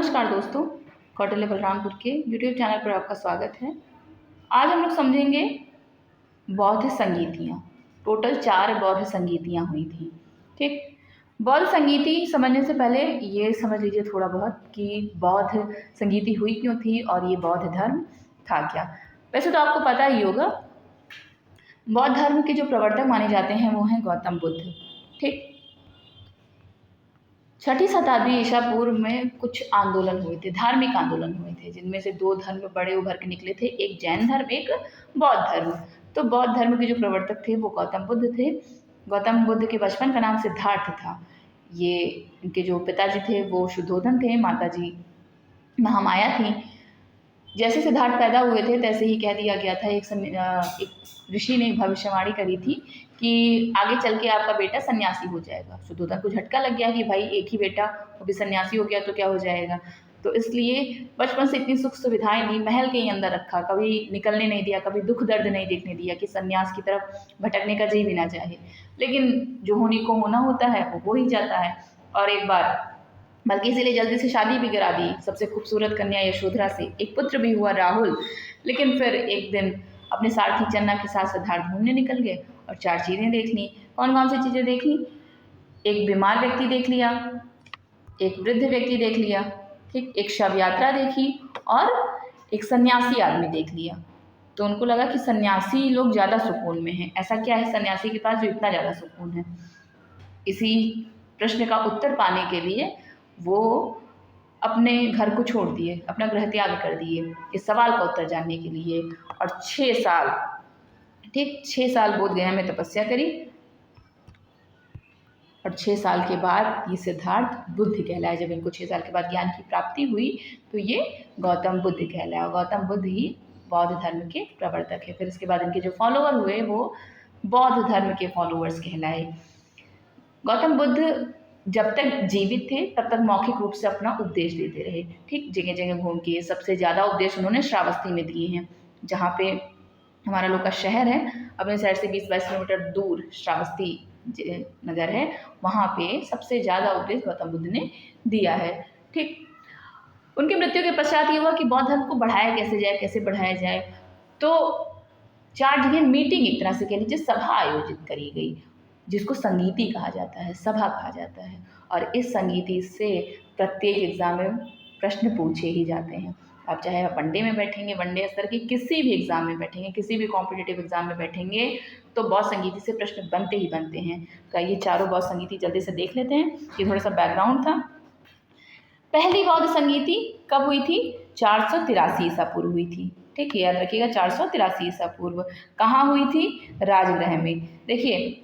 नमस्कार दोस्तों, कौटिल्य बलरामपुर के यूट्यूब चैनल पर आपका स्वागत है। आज हम लोग समझेंगे बौद्ध संगीतियाँ। टोटल 4 बौद्ध संगीतियाँ हुई थी। ठीक, बौद्ध संगीति समझने से पहले ये समझ लीजिए थोड़ा बहुत कि बौद्ध संगीति हुई क्यों थी और ये बौद्ध धर्म था क्या। वैसे तो आपको पता ही होगा, बौद्ध धर्म के जो प्रवर्तक माने जाते हैं वो हैं गौतम बुद्ध। ठीक, 6ठी शताब्दी ईसा पूर्व में कुछ आंदोलन हुए थे, धार्मिक आंदोलन हुए थे, जिनमें से 2 धर्म बड़े उभर के निकले थे, एक जैन धर्म, एक बौद्ध धर्म। तो बौद्ध धर्म के जो प्रवर्तक थे वो गौतम बुद्ध थे। गौतम बुद्ध के बचपन का नाम सिद्धार्थ था। ये इनके जो पिताजी थे वो शुद्धोधन थे, माताजी महामाया थी। जैसे सिद्धार्थ पैदा हुए थे तैसे ही कह दिया गया था, एक ऋषि ने भविष्यवाणी करी थी कि आगे चल के आपका बेटा सन्यासी हो जाएगा। शुद्धोधन को झटका लग गया कि भाई एक ही बेटा, वो भी सन्यासी हो गया तो क्या हो जाएगा। तो इसलिए बचपन से इतनी सुख सुविधाएं दी, महल के ही अंदर रखा, कभी निकलने नहीं दिया, कभी दुख दर्द नहीं देखने दिया कि सन्यास की तरफ भटकने का जी भी ना चाहे। लेकिन जो होने को होना होता है वो हो ही जाता है। और एक बार बल्कि इसीलिए जल्दी से शादी भी करा दी सबसे खूबसूरत कन्या यशोधरा से। एक पुत्र भी हुआ राहुल। लेकिन फिर एक दिन अपने सारथी चन्ना के साथ सिद्धार्थ घूमने निकल गए और 4 चीज़ें देख ली। कौन कौन सी चीज़ें देखी? एक बीमार व्यक्ति देख लिया, एक वृद्ध व्यक्ति देख लिया, ठीक, एक शव यात्रा देखी और एक सन्यासी आदमी देख लिया। तो उनको लगा कि सन्यासी लोग ज़्यादा सुकून में हैं। ऐसा क्या है सन्यासी के पास जो इतना ज़्यादा सुकून है? इसी प्रश्न का उत्तर पाने के लिए वो अपने घर को छोड़ दिए, अपना गृह त्याग कर दिए इस सवाल का उत्तर जानने के लिए। और 6 साल, ठीक, 6 साल बोध गया में तपस्या करी और 6 साल के बाद ये सिद्धार्थ बुद्ध कहलाए। जब इनको 6 साल के बाद ज्ञान की प्राप्ति हुई तो ये गौतम बुद्ध कहलाया। गौतम बुद्ध ही बौद्ध धर्म के प्रवर्तक है। फिर इसके बाद इनके जो फॉलोअर हुए वो बौद्ध धर्म के फॉलोअर्स कहलाए। गौतम बुद्ध जब तक जीवित थे तब तक मौखिक रूप से अपना उपदेश देते रहे। ठीक, जगह जगह घूम के सबसे ज़्यादा उपदेश उन्होंने श्रावस्ती में दिए हैं, जहाँ पे हमारा लोग का शहर है। अपने शहर से 20-22 किलोमीटर दूर श्रावस्ती नगर है, वहाँ पे सबसे ज़्यादा उपदेश गौतम बुद्ध ने दिया है। ठीक, उनकी मृत्यु के पश्चात ये हुआ कि बौद्ध धर्म को बढ़ाया कैसे जाए, कैसे बढ़ाया जाए। तो 4 जगह मीटिंग, एक तरह से कह लीजिए सभा आयोजित करी गई, जिसको संगीति कहा जाता है, सभा कहा जाता है। और इस संगीति से प्रत्येक एग्ज़ाम में प्रश्न पूछे ही जाते हैं। आप चाहे आप वनडे में बैठेंगे, वनडे स्तर के किसी भी एग्ज़ाम में बैठेंगे, किसी भी कॉम्पिटिटिव एग्ज़ाम में बैठेंगे तो बौद्ध संगीति से प्रश्न बनते ही बनते हैं। तो ये चारों बौद्ध संगीति जल्दी से देख लेते हैं। ये थोड़ा सा बैकग्राउंड था। पहली बौद्ध संगीति कब हुई थी? 483 ईसा पूर्व हुई थी। ठीक, याद रखिएगा, 483 ईसा पूर्व। कहाँ हुई थी? राजगृह में। देखिए,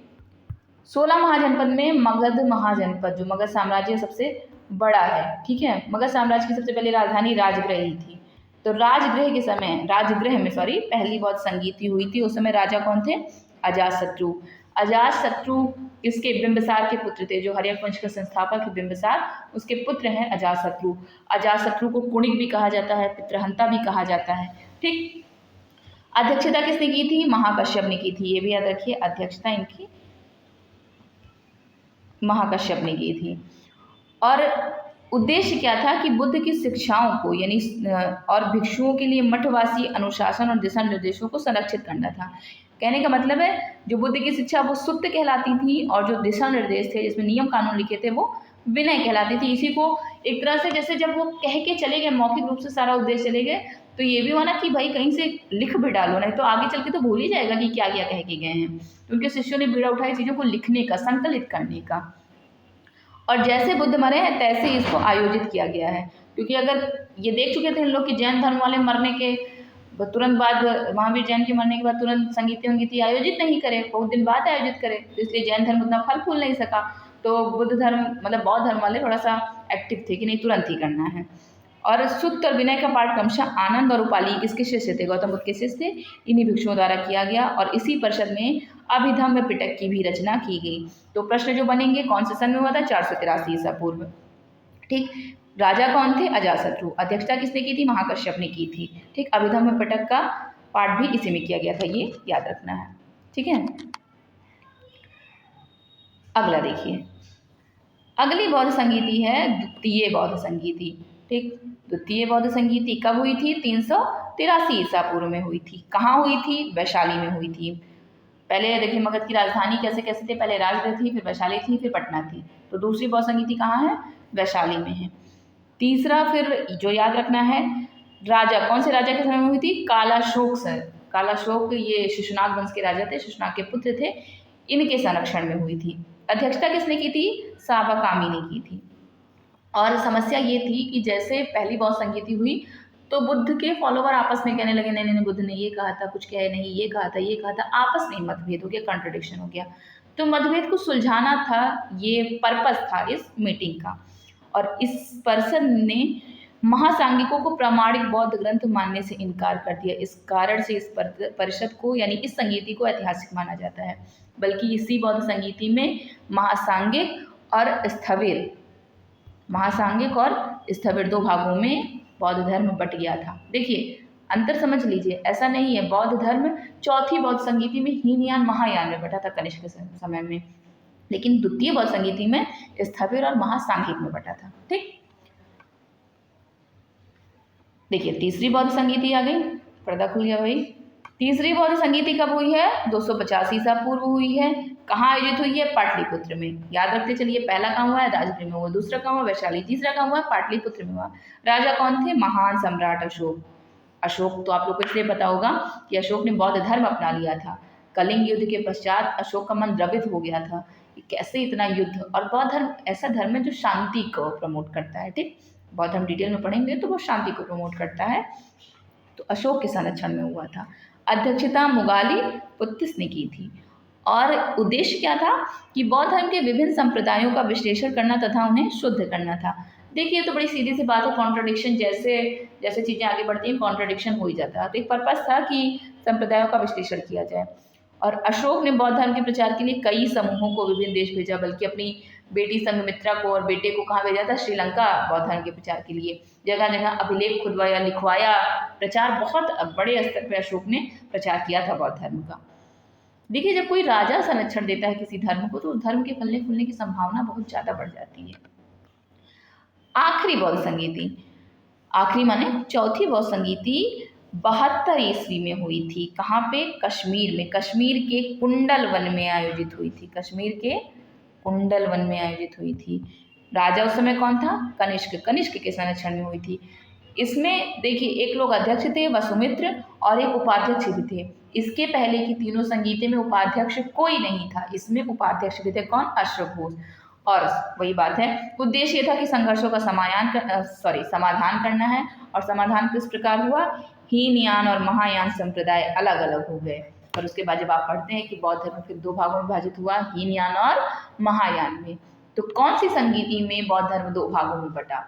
16 महाजनपद में मगध महाजनपद, जो मगध साम्राज्य सबसे बड़ा है, ठीक है, मगध साम्राज्य की सबसे पहले राजधानी राजगृह ही थी। तो राजगृह में पहली बौद्ध संगीति हुई थी। उस समय राजा कौन थे? अजातशत्रु। अजातशत्रु किसके? बिंबिसार के पुत्र थे। जो हर्यक वंश का संस्थापक है बिंबिसार, उसके पुत्र हैं अजातशत्रु। अजातशत्रु को कुणिक भी कहा जाता है, पितृहंता भी कहा जाता है। ठीक, अध्यक्षता किसने की थी? महाकश्यप ने की थी। ये भी याद रखिए, अध्यक्षता इनकी महाकश्यप ने की थी। और उद्देश्य क्या था कि बुद्ध की शिक्षाओं को यानी और भिक्षुओं के लिए मठवासी अनुशासन और दिशा निर्देशों को संरक्षित करना था। कहने का मतलब है जो बुद्ध की शिक्षा वो सुत्त कहलाती थी और जो दिशा निर्देश थे जिसमें नियम कानून लिखे थे वो विनय कहलाती थी। इसी को एक तरह से जैसे जब वो कह के चले गए, मौखिक रूप से सारा उद्देश्य चले गए, तो ये भी माना कि भाई कहीं से लिख भी डालो, नहीं तो आगे चल के तो भूल ही जाएगा कि क्या क्या कह के गए हैं। तो उनके शिष्यों ने बीड़ा उठाई चीज़ों को लिखने का, संकलित करने का। और जैसे बुद्ध मरे हैं तैसे ही इसको आयोजित किया गया है। क्योंकि अगर ये देख चुके थे इन लोग कि जैन धर्म वाले मरने के तुरंत बाद, महावीर जैन के मरने के बाद तुरंत संगीति आयोजित नहीं करे, बहुत दिन बाद आयोजित करे, तो इसलिए जैन धर्म उतना फल फूल नहीं सका। तो बुद्ध धर्म मतलब बौद्ध धर्म वाले थोड़ा सा एक्टिव थे कि नहीं तुरंत ही करना है। और सुत्त और विनय का पाठ क्रमशः आनंद और उपाली किसके शिष्य थे? गौतम बुद्ध के शिष्य थे। इन्हीं भिक्षुओं द्वारा किया गया। और इसी परिषद में अभिधम्म पिटक की भी रचना की गई। तो प्रश्न जो बनेंगे कौन से सन में हुआ था? 483 ईसा पूर्व। ठीक, राजा कौन थे? अजातशत्रु। अध्यक्षता किसने की थी? महाकश्यप ने की थी। ठीक, अभिधम्म पिटक का पाठ भी इसी में किया गया था, ये याद रखना है। ठीक है, अगला देखिए, अगली बौद्ध संगीति है द्वितीय बौद्ध संगीति। ठीक। द्वितीय बौद्ध संगीति कब हुई थी? 383 ईसा पूर्व में हुई थी। कहाँ हुई थी? वैशाली में हुई थी। पहले देखिए मगध की राजधानी कैसे कैसे थे, पहले राजगढ़ थी, फिर वैशाली थी, फिर पटना थी। तो दूसरी बौद्ध संगीति कहाँ है? वैशाली में है। तीसरा फिर जो याद रखना है, राजा कौन से राजा के समय में हुई थी? कालाशोक सर। कालाशोक ये शिशुनाग वंश के राजा थे, शिशुनाग के पुत्र थे, इनके संरक्षण में हुई थी। अध्यक्षता किसने की थी? सावाकामी ने की थी। और समस्या ये थी कि जैसे पहली बौद्ध संगीति हुई तो बुद्ध के फॉलोवर आपस में कहने लगे, नहीं नहीं बुद्ध ने ये कहा था, कुछ कहे नहीं, ये कहा था, ये कहा था, आपस में मतभेद हो गया, कॉन्ट्रडिक्शन हो गया। तो मतभेद को सुलझाना था, ये पर्पस था इस मीटिंग का। और इस पर्सन ने महासांगिकों को प्रामाणिक बौद्ध ग्रंथ मानने से इनकार कर दिया। इस कारण से इस परिषद को यानी इस संगीति को ऐतिहासिक माना जाता है। बल्कि इसी बौद्ध संगीति में महासांगिक और स्थविर, महासांगिक और स्थविर दो भागों में बौद्ध धर्म बट गया था। देखिए अंतर समझ लीजिए, ऐसा नहीं है बौद्ध धर्म चौथी बौद्ध संगीति में हीनयान महायान में बटा था कनिष्क के समय में, लेकिन द्वितीय बौद्ध संगीति में स्थविर और महासांघिक में बटा था। ठीक, देखिए तीसरी बौद्ध संगीति आ गई, पर्दा खुल गया भाई। तीसरी बौद्ध संगीति कब हुई है? 250 ईसा पूर्व हुई है। कहाँ आयोजित हुई है? पाटलिपुत्र में। याद रखते चलिए, पहला कहाँ हुआ है? राजगृह में हुआ, दूसरा कहाँ हुआ? वैशाली, तीसरा कहाँ हुआ? पाटलिपुत्र में हुआ। राजा कौन थे? महान सम्राट अशोक। अशोक तो आप लोग को इसलिए पता होगा कि अशोक ने बौद्ध धर्म अपना लिया था। कलिंग युद्ध के पश्चात अशोक का मन द्रवित हो गया था कि कैसे इतना युद्ध, और बौद्ध धर्म ऐसा धर्म है जो शांति को प्रमोट करता है। ठीक, बौद्ध हम डिटेल में पढ़ेंगे तो वो शांति को प्रमोट करता है। तो अशोक के संरक्षण में हुआ था। अध्यक्षता मुगाली पुत्तिस ने की थी और उद्देश्य क्या था कि बौद्ध धर्म के विभिन्न संप्रदायों का विश्लेषण करना तथा उन्हें शुद्ध करना था। देखिए तो बड़ी सीधी सी बात है, कॉन्ट्रडिक्शन जैसे जैसे चीज़ें आगे बढ़ती हैं कॉन्ट्रडिक्शन हो ही जाता है। तो एक पर्पस था कि संप्रदायों का विश्लेषण किया जाए। और अशोक ने बौद्ध धर्म के प्रचार के लिए कई समूहों को विभिन्न देश भेजा, बल्कि अपनी बेटी संघमित्रा को और बेटे को कहाँ भेजा था? श्रीलंका, बौद्ध धर्म के प्रचार के लिए। जगह जगह अभिलेख खुदवाया, लिखवाया, प्रचार बहुत बड़े स्तर पर अशोक ने प्रचार किया था बौद्ध धर्म का। देखिए जब कोई राजा संरक्षण देता है किसी धर्म को तो उस धर्म के फलने फूलने की संभावना बहुत ज़्यादा बढ़ जाती है। आखिरी बौद्ध संगीति, आखिरी माने चौथी बौद्ध संगीति 72 ईस्वी में हुई थी। कहाँ पे? कश्मीर में। कश्मीर के कुंडल वन में आयोजित हुई थी। कश्मीर के कुंडल वन में आयोजित हुई थी। राजा उस समय कौन था? कनिष्क। कनिष्क के संरक्षण में हुई थी। इसमें देखिए एक लोग अध्यक्ष थे वसुमित्र और एक उपाध्यक्ष भी थे। इसके पहले की तीनों संगीते में उपाध्यक्ष कोई नहीं था, इसमें उपाध्यक्ष भी थे। कौन? अश्व घोष। और वही बात है, उद्देश्य ये था कि संघर्षों का समाधान करना है। और समाधान किस प्रकार हुआ? हीनयान और महायान संप्रदाय अलग अलग हो गए। और उसके बाद जब आप पढ़ते हैं कि बौद्ध धर्म फिर दो भागों में विभाजित हुआ, हीनयान और महायान में। तो कौन सी संगीति में बौद्ध धर्म दो भागों में बटा?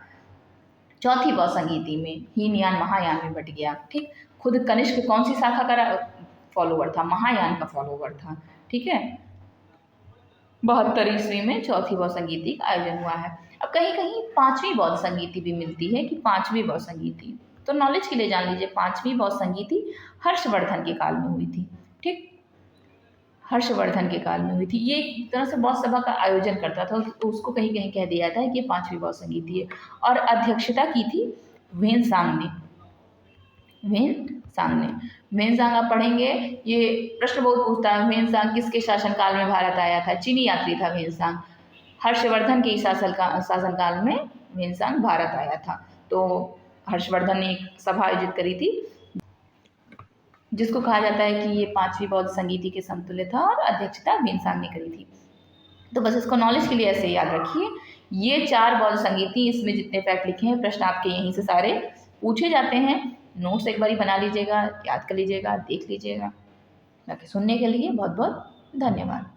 चौथी बौद्ध संगीति में हीनयान महायान में बट गया। ठीक, खुद कनिष्क कौन सी शाखा का फॉलोवर था? महायान का फॉलोवर था। ठीक है, 72 ईस्वी में चौथी बौद्ध संगीति का आयोजन हुआ है। अब कहीं कहीं पांचवी बौद्ध संगीति भी मिलती है कि पांचवी बौद्ध संगीति, तो नॉलेज के लिए जान लीजिए, पांचवी बौद्ध संगीति हर्षवर्धन के काल में हुई थी। ठीक, हर्षवर्धन के काल में हुई थी। ये एक तरह से बौद्ध सभा का आयोजन करता था, तो उसको कहीं कहीं कह दिया जाता है कि ये पांचवी बौद्ध संगीति है। और अध्यक्षता की थी ह्वेनसांग ने। ह्वेनसांग आप पढ़ेंगे, ये प्रश्न बहुत पूछता है, ह्वेनसांग किसके शासनकाल में भारत आया था? चीनी यात्री था ह्वेनसांग। हर्षवर्धन के शासनकाल में ह्वेनसांग भारत आया था। तो हर्षवर्धन ने एक सभा आयोजित करी थी जिसको कहा जाता है कि ये पांचवी बौद्ध संगीति के समतुल्य था और अध्यक्षता ह्वेनसांग ने करी थी। तो बस इसको नॉलेज के लिए ऐसे याद रखिए। ये 4 बौद्ध संगीति, इसमें जितने फैक्ट लिखे हैं प्रश्न आपके यहीं से सारे पूछे जाते हैं। नोट्स एक बारी बना लीजिएगा, याद कर लीजिएगा, देख लीजिएगा। बाकी सुनने के लिए बहुत बहुत धन्यवाद।